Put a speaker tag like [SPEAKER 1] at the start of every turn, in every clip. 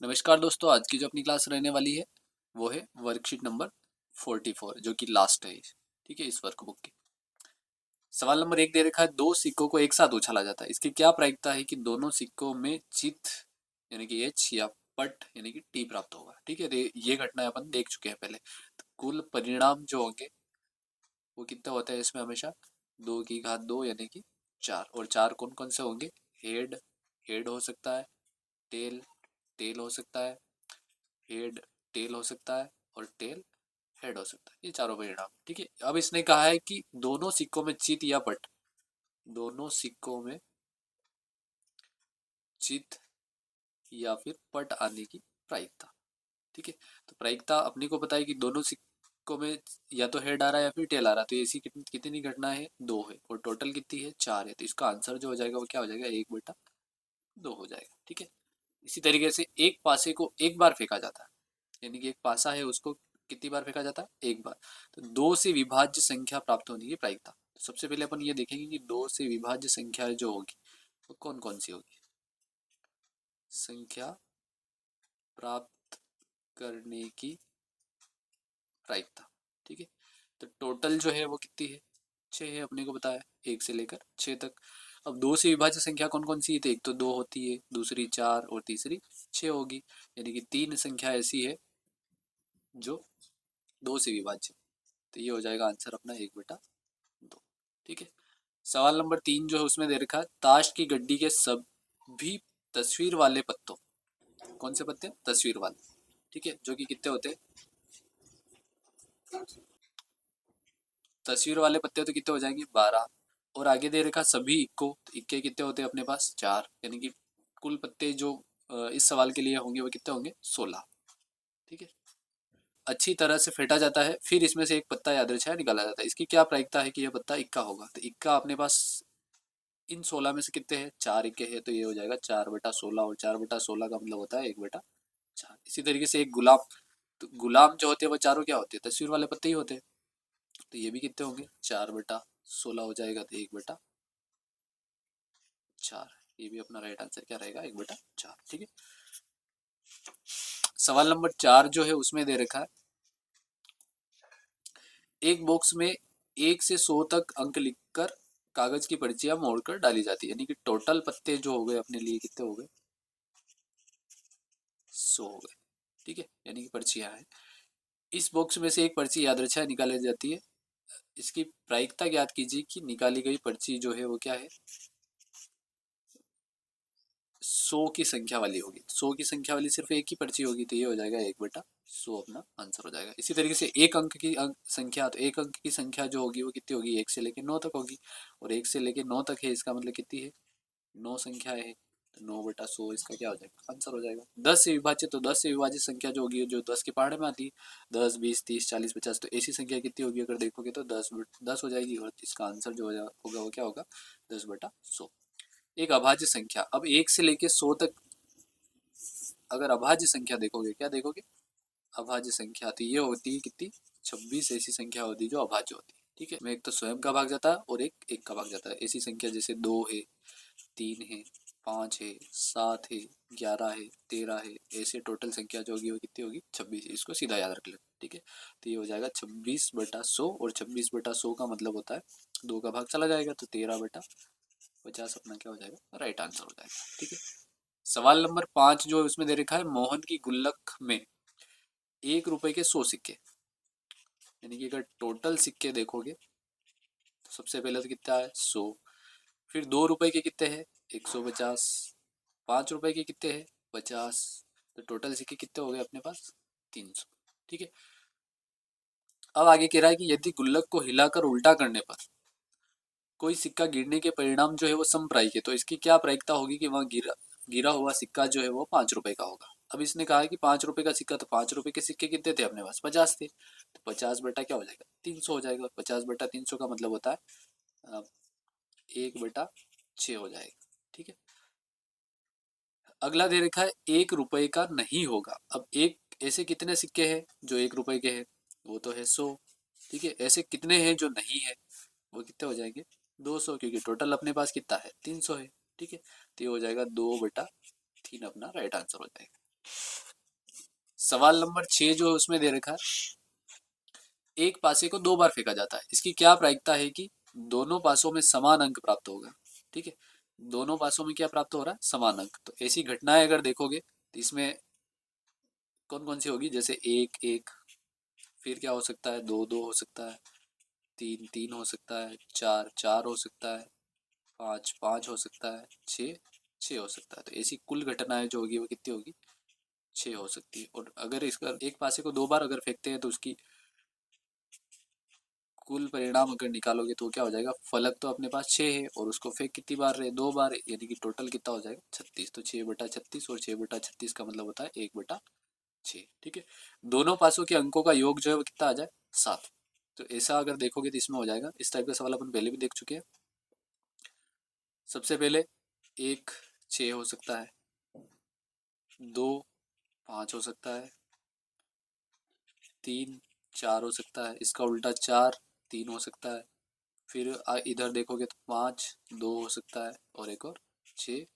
[SPEAKER 1] नमस्कार दोस्तों, आज की जो अपनी क्लास रहने वाली है वो है वर्कशीट नंबर 44 जो कि लास्ट है। ठीक है, इस वर्कबुक की। सवाल नंबर 1 दे रखा है, दो सिक्कों को एक साथ उछाला जाता है, इसकी क्या प्रायिकता है कि दोनों सिक्कों में चित यानी कि एच या पट यानी कि टी प्राप्त होगा। ठीक है, तो ये घटना अपन देख चुके हैं पहले। तो कुल परिणाम जो होंगे वो कितना होता है इसमें हमेशा 2 की घात 2 यानी कि 4। और 4 कौन कौन से होंगे? हेड, हेड हो सकता है, टेल, टेल हो सकता है, हेड टेल हो सकता है, और टेल हेड हो सकता है। ये चारों परिणाम। ठीक है, अब इसने कहा है कि दोनों सिक्कों में चित या पट, दोनों सिक्कों में चित या फिर पट आने की प्रायिकता। ठीक है, तो प्रायिकता अपने को पता है कि दोनों सिक्कों में या तो हेड आ रहा है या फिर टेल आ रहा है, तो ऐसी कितनी घटना है? 2 है, और टोटल कितनी है? 4 है। तो इसका आंसर जो हो जाएगा वो क्या हो जाएगा? 1/2 हो जाएगा। ठीक है, इसी तरीके से एक पासे को एक बार फेंका जाता है, यानी कि एक पासा है उसको कितनी बार फेंका जाता है? एक बार। तो 2 से विभाज्य संख्या प्राप्त होने की प्रायिकता। तो सबसे पहले अपन ये देखेंगे कि 2 से विभाज्य संख्या जो होगी वो कौन कौन सी होगी। संख्या प्राप्त करने की प्रायिकता। ठीक है, तो टोटल जो है वो कितनी है? 6 है, अपने को बताया 1 से लेकर 6 तक। अब 2 से विभाज्य संख्या कौन कौन सी है? तो एक तो 2 होती है, दूसरी 4 और तीसरी 6 होगी। यानी कि 3 संख्या ऐसी है जो 2 से विभाज्य। तो ये हो जाएगा आंसर अपना 1/2। ठीक है, सवाल नंबर 3 जो है उसमें दे रखा है, ताश की गड्डी के सभी तस्वीर वाले पत्तों, कौन से पत्ते? तस्वीर वाले। ठीक है, जो कि कितने होते हैं? तस्वीर वाले पत्ते तो कितने हो जाएंगे? 12। और आगे दे रखा सभी इक्को, तो इक्के कितने होते हैं अपने पास? 4। यानी कि कुल पत्ते जो इस सवाल के लिए होंगे वो कितने होंगे? 16। ठीक है, अच्छी तरह से फेंटा जाता है, फिर इसमें से एक पत्ता यादृच्छा निकाला जाता है, इसकी क्या प्रायिकता है कि यह पत्ता इक्का होगा? तो इक्का अपने पास इन 16 में से कितने हैं? 4 इक्के हैं, तो ये हो जाएगा 4/16, और 4/16 का मतलब होता है 1/4। इसी तरीके से एक गुलाब, तो गुलाम जो होते हैं वो चारों क्या होते हैं? तस्वीर वाले पत्ते ही होते हैं। तो ये भी कितने होंगे? 4/16 हो जाएगा, तो 1/4। ये भी अपना राइट आंसर क्या रहेगा? 1/4। ठीक है, सवाल नंबर 4 जो है उसमें दे रखा है, एक बॉक्स में 1 से 100 तक अंक लिखकर कागज की पर्चियां मोड़कर डाली जाती है, यानी कि टोटल पत्ते जो हो गए अपने लिए कितने हो गए? 100 हो गए। ठीक है, यानी कि पर्चियां हैं। इस बॉक्स में से एक पर्ची यादृच्छा निकाली जाती है, इसकी प्रायिकता ज्ञात कीजिए कि निकाली गई पर्ची जो है वो क्या है? 100 की संख्या वाली होगी। 100 की संख्या वाली सिर्फ एक ही पर्ची होगी, तो ये हो जाएगा 1/100 अपना आंसर हो जाएगा। इसी तरीके से एक अंक की संख्या, तो एक अंक की संख्या जो होगी वो कितनी होगी? 1 से लेकर 9 तक होगी, और 1 से लेकर 9 तक है, इसका मतलब कितनी है? 9 संख्या है, तो 9/100 इसका क्या हो जाएगा? आंसर हो जाएगा। 10 से विभाजित, तो 10 से विभाजित संख्या जो होगी जो 10 के पहाड़े में आती है, 10, 20, 30, 40, 50, तो ऐसी संख्या कितनी होगी अगर देखोगे? तो 10 हो जाएगी, और इसका आंसर जो होगा वो क्या होगा? 10/100। एक अभाज्य संख्या, अब 1 से लेके 100 तक अगर अभाज्य संख्या देखोगे, क्या देखोगे? अभाज्य संख्या, तो ये होती है कितनी? 26 ऐसी संख्या होती है जो अभाज्य होती है। ठीक है, में एक तो स्वयं का भाग जाता है और एक का भाग जाता है। ऐसी संख्या जैसे 2 है, 3 है, 5 है, 7 है, 11 है, 13 है, ऐसे टोटल संख्या जो होगी वो कितनी होगी? 26। इसको सीधा याद रख लेना। ठीक है, तो ये हो जाएगा 26/100, और 26/100 का मतलब होता है 2 का भाग चला जाएगा, तो 13/50 अपना क्या हो जाएगा? राइट आंसर हो जाएगा। ठीक है, सवाल नंबर 5 जो है उसमें दे रखा है, मोहन की गुल्लक में 1 रुपए के 100 सिक्के, यानी कि अगर टोटल सिक्के देखोगे तो सबसे पहले तो कितना है? 100। फिर 2 रुपए के कितने हैं? 150। 5 रुपए के कितने हैं? 50। तो टोटल सिक्के कितने हो गए अपने पास? 300। ठीक है, अब आगे कह रहा है कि यदि गुल्लक को हिलाकर उल्टा करने पर कोई सिक्का गिरने के परिणाम जो है वो समप्रायिक है, तो इसकी क्या प्रायिकता होगी कि वहां गिरा गिरा हुआ सिक्का जो है वो 5 रुपए का होगा। अब इसने कहा है कि 5 रुपए का सिक्का, तो 5 रुपए के सिक्के कितने थे अपने पास? 50 थे, तो 50 बटा क्या हो जाएगा? 300 हो जाएगा। 50/300 का मतलब होता है 1/6 हो जाएगा। ठीक है, अगला दे रखा है 1 रुपए का नहीं होगा। अब एक ऐसे कितने सिक्के हैं जो 1 रुपए के हैं? वो तो है 100। ठीक है, ऐसे कितने हैं जो नहीं है? वो कितने हो जाएंगे? 200, क्योंकि टोटल अपने पास कितना है? 300 है। ठीक है, तो ये हो जाएगा 2/3 अपना राइट आंसर हो जाएगा। सवाल नंबर 6 जो उसमें दे रखा है, एक पासे को 2 बार फेंका जाता है, इसकी क्या प्रायिकता है कि दोनों पासों में समान अंक प्राप्त होगा। ठीक है, दोनों पासों में क्या प्राप्त हो रहा है, समान अंक। तो ऐसी घटनाएं अगर देखोगे तो इसमें कौन कौन सी होगी, जैसे 1 1, फिर क्या हो सकता है, 2 2 हो सकता है, 3 3 हो सकता है, 4 4 हो सकता है, 5 5 हो सकता है, 6 6 हो सकता है। तो ऐसी कुल घटनाएं जो होगी वो कितनी होगी, 6 हो सकती है। और अगर इसका एक पासे को 2 बार अगर फेंकते हैं तो उसकी कुल परिणाम अगर निकालोगे तो क्या हो जाएगा, फलक तो अपने पास 6 है और उसको फेंक कितनी बार रहे, 2 बार, यानी कि टोटल कितना हो जाएगा, 36। तो 6/36, और 6/36 का मतलब होता है 1/6। ठीक है, दोनों पासों के अंकों का योग जो है वो कितना आ जाए, 7। तो ऐसा अगर देखोगे तो इसमें हो जाएगा। इस टाइप का सवाल अपन पहले भी देख चुके हैं। सबसे पहले 1 6 हो सकता है, 2 5 हो सकता है, 3 4 हो सकता है, इसका उल्टा 4 3 हो सकता है। फिर इधर देखोगे तो 5 2 हो सकता है, और एक और 6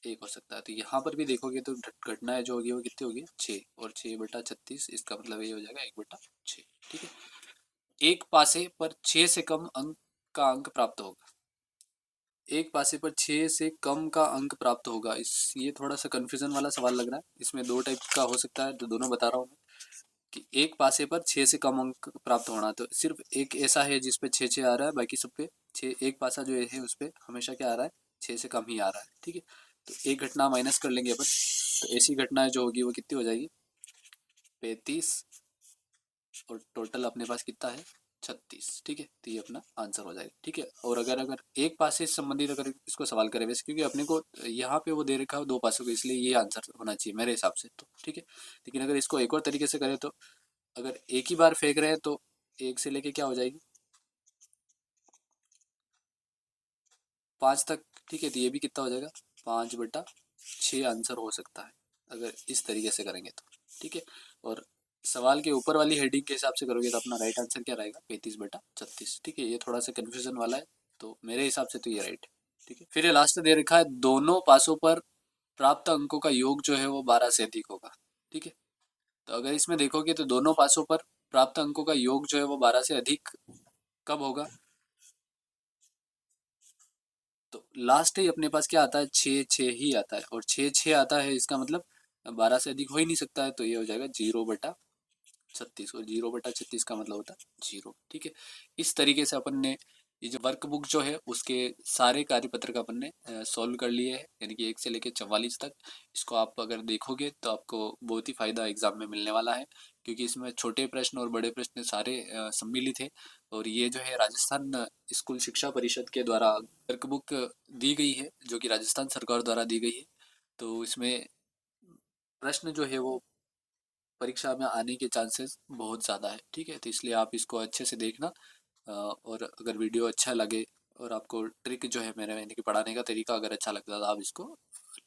[SPEAKER 1] 1 हो सकता है। तो यहाँ पर भी देखोगे तो घटनाएं जो होगी वो कितनी होगी, 6, और 6/36, इसका मतलब ये हो जाएगा 1/6। ठीक है, एक पासे पर 6 से कम अंक का अंक प्राप्त होगा। एक पासे पर 6 से कम का अंक प्राप्त होगा, इस ये थोड़ा सा कंफ्यूजन वाला सवाल लग रहा है। इसमें दो टाइप का हो सकता है, तो दोनों बता रहा हूँ मैं। कि एक पासे पर 6 से कम अंक प्राप्त होना, तो सिर्फ एक ऐसा है जिसपे 6 6 आ रहा है, बाकी सब पे 6, एक पासा जो है उस पे हमेशा क्या आ रहा है, 6 से कम ही आ रहा है। ठीक है, तो एक घटना माइनस कर लेंगे अपन, तो ऐसी घटनाएं जो होगी वो कितनी हो जाएगी, 35, और टोटल अपने पास कितना है, 36। ठीक है, तो ये अपना आंसर हो जाएगा। ठीक है, और अगर अगर एक पासे से संबंधित अगर इसको सवाल करें वैसे, क्योंकि अपने को यहाँ पे वो दे रखा है 2 पासों को, इसलिए ये आंसर होना चाहिए मेरे हिसाब से तो। ठीक है, लेकिन अगर इसको एक और तरीके से करें तो अगर एक ही बार फेंक रहे हैं तो 1 से लेके क्या हो जाएगी, 5 तक। ठीक है, तो ये भी कितना हो जाएगा, 5/6 आंसर हो सकता है अगर इस तरीके से करेंगे तो। ठीक है, और सवाल के ऊपर वाली हेडिंग के हिसाब से करोगे तो अपना राइट आंसर क्या रहेगा, 35/36। ठीक है, ये थोड़ा सा कन्फ्यूजन वाला है, तो मेरे हिसाब से तो ये राइट है। ठीक है, फिर ये लास्ट में दे रखा है, दोनों पासों पर प्राप्त अंकों का योग जो है वो 12 से अधिक होगा। ठीक है, तो अगर इसमें देखोगे तो दोनों पासों पर प्राप्त अंकों का योग जो है वो 12 से अधिक कब होगा, तो लास्ट ही अपने पास क्या आता है, 6 6 ही आता है, और 6 6 आता है, इसका मतलब 12 से अधिक हो ही नहीं सकता है, तो ये हो जाएगा 0/36, और 0/36 का मतलब होता है 0। ठीक है, इस तरीके से अपन ने ये जो वर्कबुक जो है उसके सारे कार्यपत्र का अपन ने सॉल्व कर लिए है, यानी कि 1 से लेकर 44 तक। इसको आप अगर देखोगे तो आपको बहुत ही फायदा एग्जाम में मिलने वाला है, क्योंकि इसमें छोटे प्रश्न और बड़े प्रश्न सारे सम्मिलित है। और ये जो है राजस्थान स्कूल शिक्षा परिषद के द्वारा वर्कबुक दी गई है, जो कि राजस्थान सरकार द्वारा दी गई है। तो इसमें प्रश्न जो है वो परीक्षा में आने के चांसेस बहुत ज़्यादा है। ठीक है, तो इसलिए आप इसको अच्छे से देखना। और अगर वीडियो अच्छा लगे और आपको ट्रिक जो है मेरे यानी कि पढ़ाने का तरीका अगर अच्छा लगता है तो आप इसको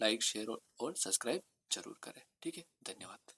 [SPEAKER 1] लाइक शेयर और सब्सक्राइब जरूर करें। ठीक है, धन्यवाद।